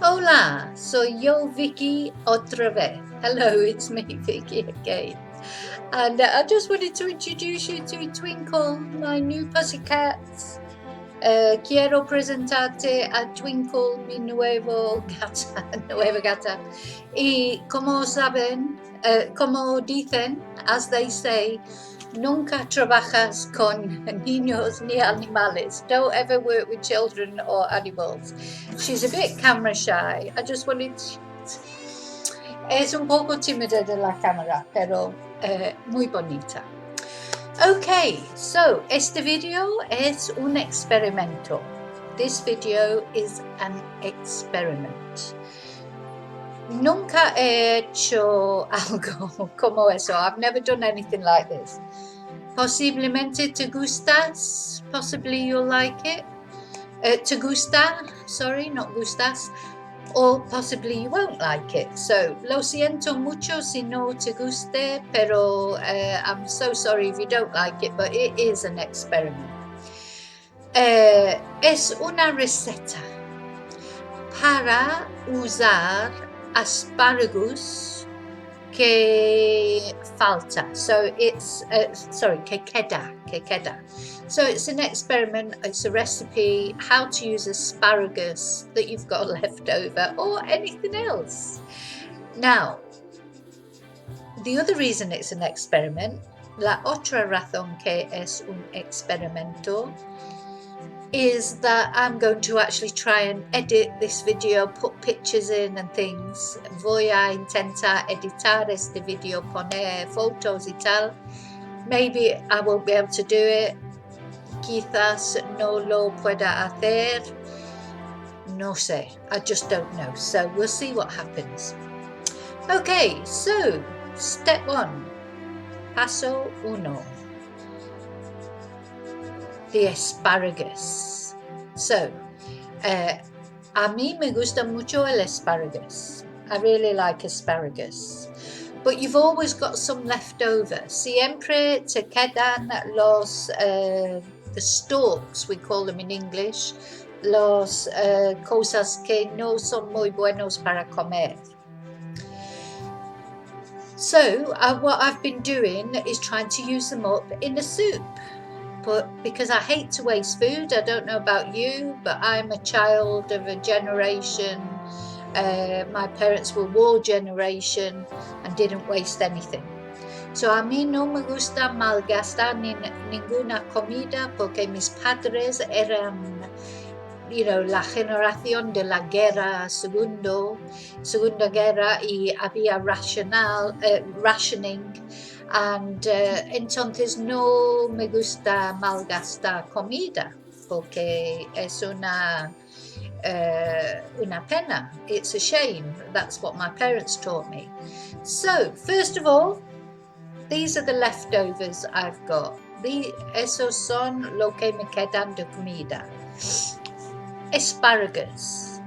Hola, soy yo, Vicky, otra vez. Hello, it's me, Vicky, again. And I just wanted to introduce you to Twinkle, my new pussycat. Quiero presentarte a Twinkle, mi nueva gata. Y como saben, como dicen, as they say, nunca trabajas con niños ni animales. Don't ever work with children or animals. She's a bit camera shy. I just wanted Es un poco tímida de la cámara, pero muy bonita. Okay, so este video es un experimento. This video is an experiment. Nunca he hecho algo como eso. I've never done anything like this. Posiblemente te gustas. Possibly you'll like it. Te gusta. Sorry, not gustas. Or possibly you won't like it. So, lo siento mucho si no te guste, pero I'm so sorry if you don't like it, but it is an experiment. Es una receta para usar asparagus que falta. So it's, que queda. So it's an experiment, it's a recipe, how to use asparagus that you've got left over or anything else. Now, the other reason it's an experiment, la otra razón que es un experimento, is that I'm going to actually try and edit this video, put pictures in and things. Voy a intentar editar este video, poner fotos y tal. Maybe I won't be able to do it. Quizás no lo pueda hacer. No sé. I just don't know. So we'll see what happens. Okay, so step 1. Paso 1. The asparagus. So, a mí me gusta mucho el asparagus. I really like asparagus. But you've always got some left over. Siempre te quedan the stalks, we call them in English, los cosas que no son muy buenos para comer. So, what I've been doing is trying to use them up in a soup. But because I hate to waste food, I don't know about you, but I'm a child of a generation. My parents were war generation and didn't waste anything. So a mí no me gusta malgastar ninguna comida porque mis padres eran, la generación de la guerra, segunda guerra, y había rationing. And entonces no me gusta malgastar comida porque es una pena. It's a shame. That's what my parents taught me. So first of all, these are the leftovers I've got. Esos son lo que me quedan de comida. Asparagus.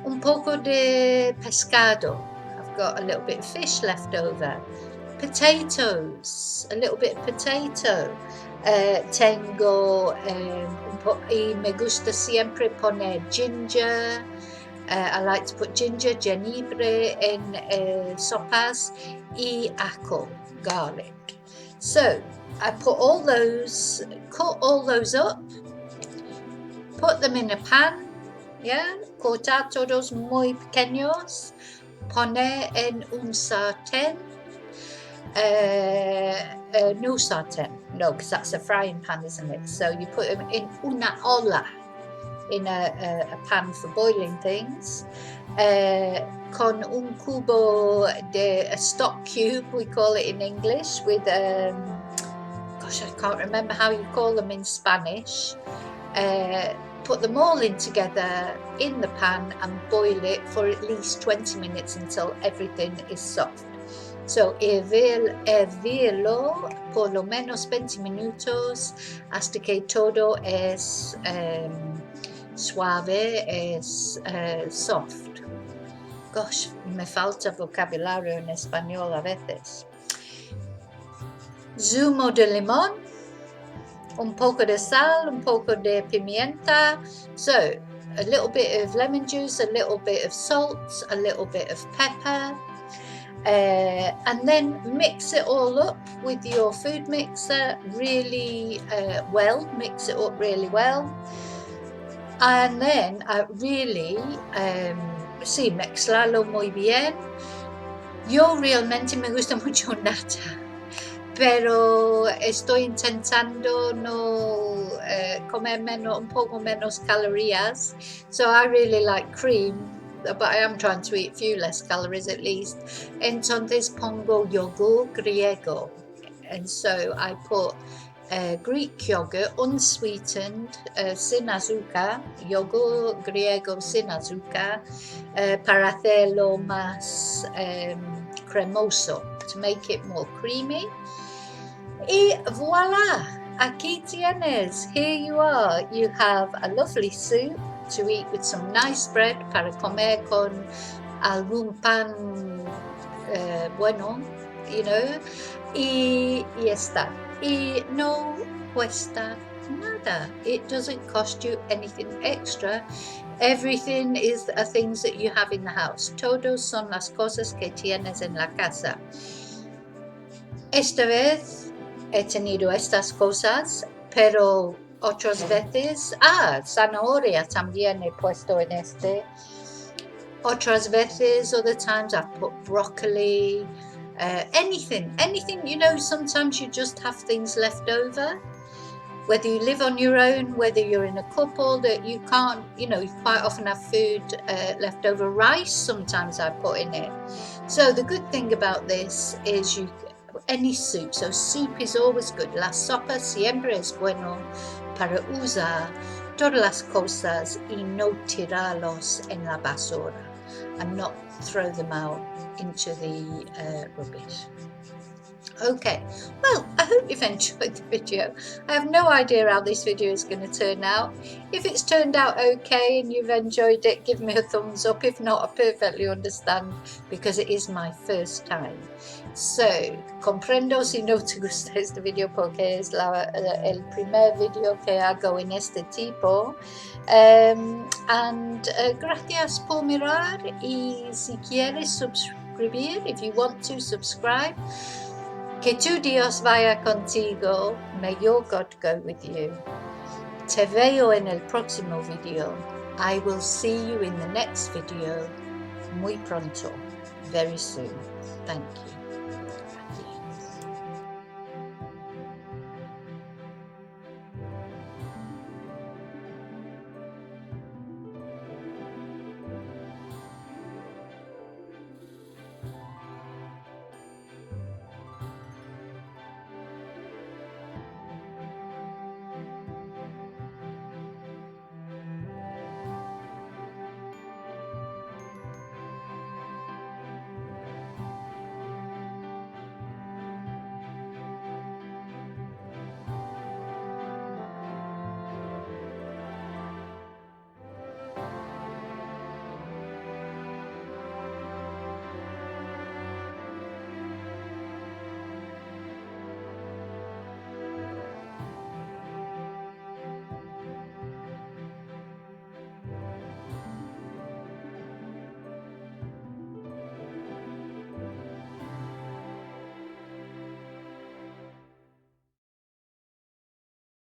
Un poco de pescado. I've got a little bit of fish left over. Potatoes, a little bit of potato. Tengo y me gusta siempre poner ginger. I like to put ginger, jengibre in sopas y ajo, garlic. So I put all those, cut all those up, put them in a pan, cortar todos muy pequeños, poner en un sartén. No sartén, no, because that's a frying pan, isn't it? So you put them in una olla, in a pan for boiling things, con un cubo a stock cube, we call it in English, with, gosh, I can't remember how you call them in Spanish. Put them all in together in the pan and boil it for at least 20 minutes until everything is soft. So hervirlo por lo menos 20 minutos hasta que todo es suave, es soft. Gosh, me falta vocabulario en español a veces. Zumo de limón, un poco de sal, un poco de pimienta. So, a little bit of lemon juice, a little bit of salt, a little bit of pepper, and then mix it all up with your food mixer really well. Mix it up really well, and then really sí, mezclarlo muy bien. Yo realmente me gusta mucho nata, pero estoy intentando no comer un poco menos calorías. So I really like cream, but I am trying to eat a few less calories at least. Entonces pongo yogur griego. And so I put Greek yogurt, unsweetened, sin azúcar, yogur griego sin azúcar, para hacerlo más cremoso, to make it more creamy. Y voila, aquí tienes, here you are. You have a lovely soup to eat with some nice bread para comer con algún pan bueno, you know, y está. Y no cuesta nada. It doesn't cost you anything extra. Everything is things that you have in the house. Todos son las cosas que tienes en la casa. Esta vez he tenido estas cosas, pero otras veces, zanahoria también he puesto en este. Otras veces, other times I've put broccoli, anything, you know, sometimes you just have things left over. Whether you live on your own, whether you're in a couple, that you can't, you know, you quite often have food left over. Rice sometimes I put in it. So the good thing about this is any soup, so soup is always good. La sopa siempre es bueno para usar todas las cosas y no tirarlos en la basura and not throw them out into the rubbish. Okay, well, I hope you've enjoyed the video. I have no idea how this video is going to turn out. If it's turned out okay and you've enjoyed it, give me a thumbs up. If not, I perfectly understand because it is my first time. So, comprendo si no te gusta este video porque es el primer video que hago en este tipo. Gracias por mirar, y si quieres suscribir, if you want to subscribe, que tu Dios vaya contigo. May your God go with you. Te veo en el próximo video. I will see you in the next video muy pronto, very soon. Thank you.